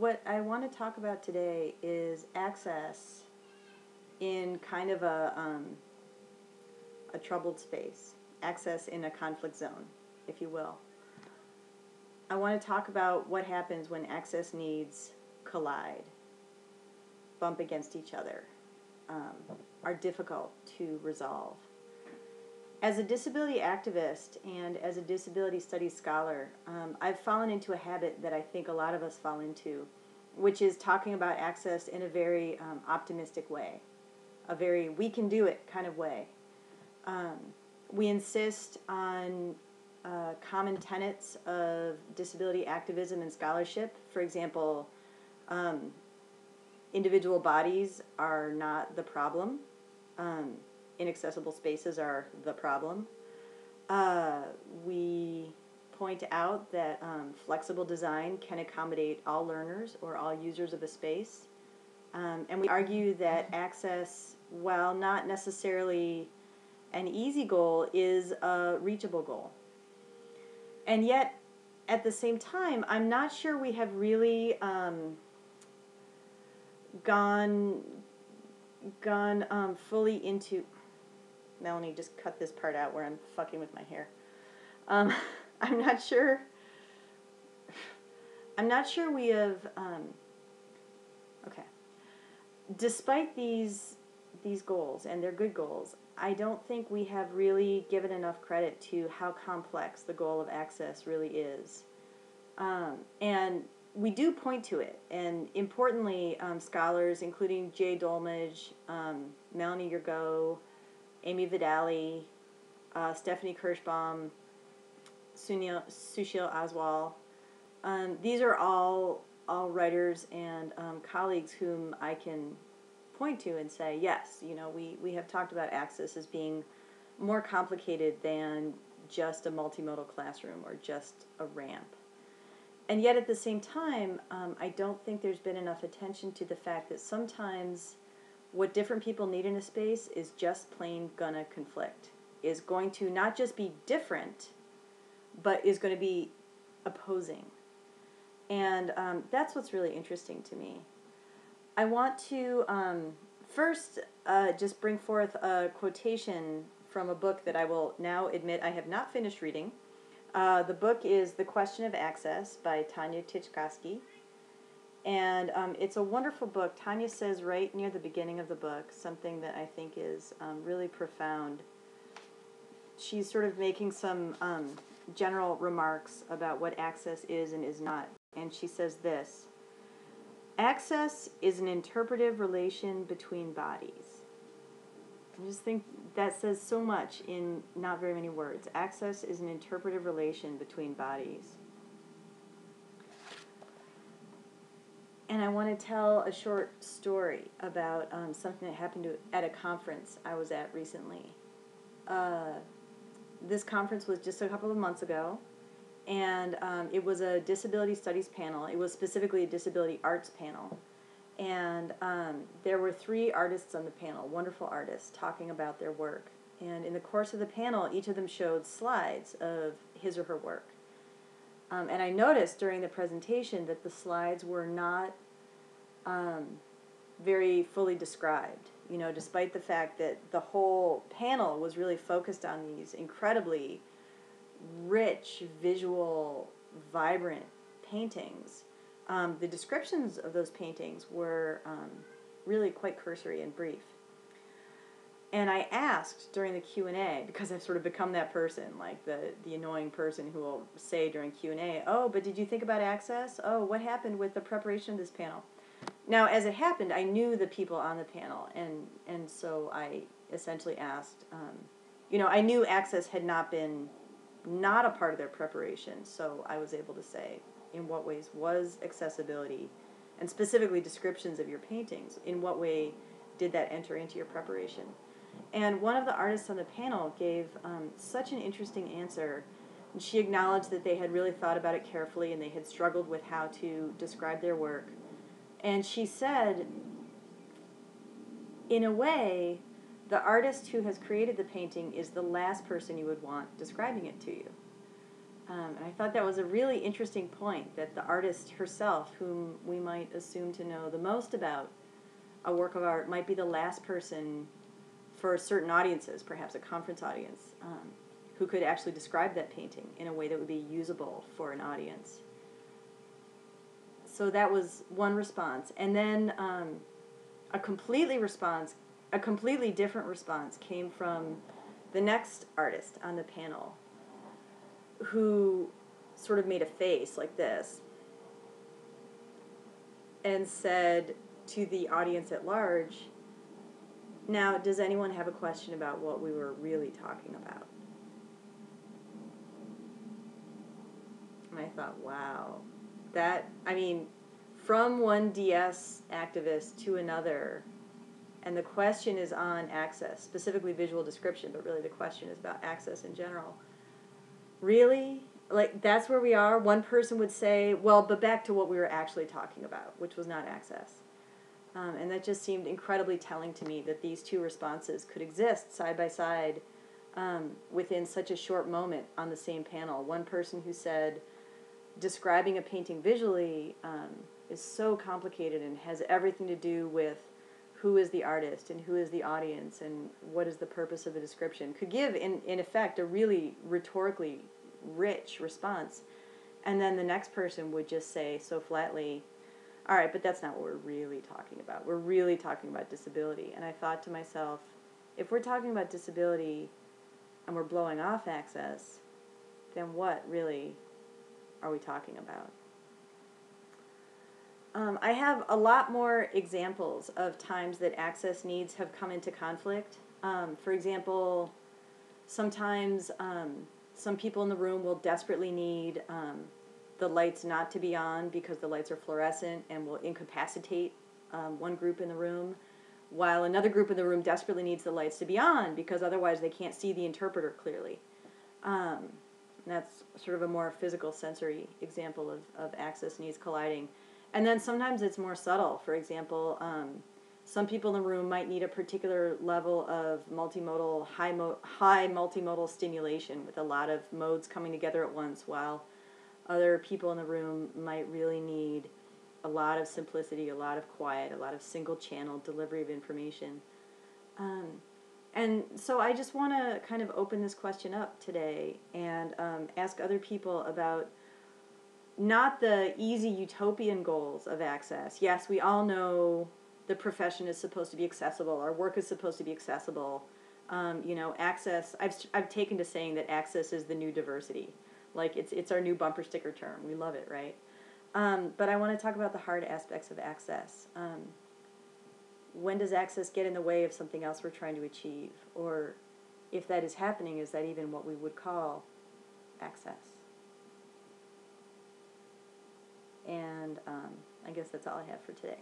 what I want to talk about today is access in kind of a troubled space, access in a conflict zone, if you will. I want to talk about what happens when access needs collide, bump against each other, are difficult to resolve. As a disability activist and as a disability studies scholar, I've fallen into a habit that I think a lot of us fall into, which is talking about access in a very optimistic way, a very we can do it kind of way. We insist on common tenets of disability activism and scholarship. For example, individual bodies are not the problem. Inaccessible spaces are the problem. We point out that flexible design can accommodate all learners or all users of a space. And we argue that access, while not necessarily an easy goal, is a reachable goal. And yet, at the same time, I'm not sure we have really gone fully into... Melanie, just cut this part out where I'm fucking with my hair. I'm not sure we have... okay. Despite these goals, and they're good goals, I don't think we have really given enough credit to how complex the goal of access really is. And we do point to it, and importantly, scholars, including Jay Dolmage, Melanie Yergeau, Amy Vidali, Stephanie Kirschbaum, Sushil Aswal, these are all writers and colleagues whom I can point to and say, yes, we have talked about access as being more complicated than just a multimodal classroom or just a ramp. And yet at the same time, I don't think there's been enough attention to the fact that sometimes what different people need in a space is just plain gonna conflict, is going to not just be different, but is going to be opposing. And that's what's really interesting to me. I want to first just bring forth a quotation from a book that I will now admit I have not finished reading. The book is The Question of Access by Tanya Tichkowski. And it's a wonderful book. Tanya says right near the beginning of the book something that I think is really profound. She's sort of making some general remarks about what access is and is not. And she says this: access is an interpretive relation between bodies. I just think that says so much in not very many words. Access is an interpretive relation between bodies. And I want to tell a short story about something that happened at a conference I was at recently. This conference was just a couple of months ago, and it was a disability studies panel. It was specifically a disability arts panel. And there were 3 artists on the panel, wonderful artists, talking about their work. And in the course of the panel, each of them showed slides of his or her work. And I noticed during the presentation that the slides were not very fully described, despite the fact that the whole panel was really focused on these incredibly rich, visual, vibrant paintings. The descriptions of those paintings were really quite cursory and brief. And I asked during the Q&A, because I've sort of become that person, like the annoying person who will say during Q&A, oh, but did you think about access? Oh, what happened with the preparation of this panel? Now, as it happened, I knew the people on the panel, and so I essentially asked, I knew access had not a part of their preparation, so I was able to say, in what ways was accessibility, and specifically descriptions of your paintings, in what way did that enter into your preparation? And one of the artists on the panel gave such an interesting answer. And she acknowledged that they had really thought about it carefully and they had struggled with how to describe their work. And she said, in a way, the artist who has created the painting is the last person you would want describing it to you. And I thought that was a really interesting point, that the artist herself, whom we might assume to know the most about a work of art, might be the last person for certain audiences, perhaps a conference audience, who could actually describe that painting in a way that would be usable for an audience. So that was one response. And then a completely different response came from the next artist on the panel, who sort of made a face like this and said to the audience at large, "Now, does anyone have a question about what we were really talking about?" And I thought, wow, from one DS activist to another, and the question is on access, specifically visual description, but really the question is about access in general. Really? Like, that's where we are? One person would say, well, but back to what we were actually talking about, which was not access. And that just seemed incredibly telling to me, that these two responses could exist side by side within such a short moment on the same panel. One person who said, describing a painting visually is so complicated and has everything to do with who is the artist and who is the audience and what is the purpose of the description, could give, in effect, a really rhetorically rich response. And then the next person would just say so flatly, all right, but that's not what we're really talking about. We're really talking about disability. And I thought to myself, if we're talking about disability and we're blowing off access, then what really are we talking about? I have a lot more examples of times that access needs have come into conflict. For example, sometimes some people in the room will desperately need the lights not to be on because the lights are fluorescent and will incapacitate one group in the room, while another group in the room desperately needs the lights to be on because otherwise they can't see the interpreter clearly. That's sort of a more physical, sensory example of access needs colliding. And then sometimes it's more subtle. For example, some people in the room might need a particular level of multimodal, high multimodal stimulation with a lot of modes coming together at once, while other people in the room might really need a lot of simplicity, a lot of quiet, a lot of single channel delivery of information. And so I just want to kind of open this question up today and ask other people about not the easy utopian goals of access. Yes, we all know the profession is supposed to be accessible. Our work is supposed to be accessible. Access, I've taken to saying that access is the new diversity. Like, it's our new bumper sticker term. We love it, right? But I want to talk about the hard aspects of access. When does access get in the way of something else we're trying to achieve? Or if that is happening, is that even what we would call access? And I guess that's all I have for today.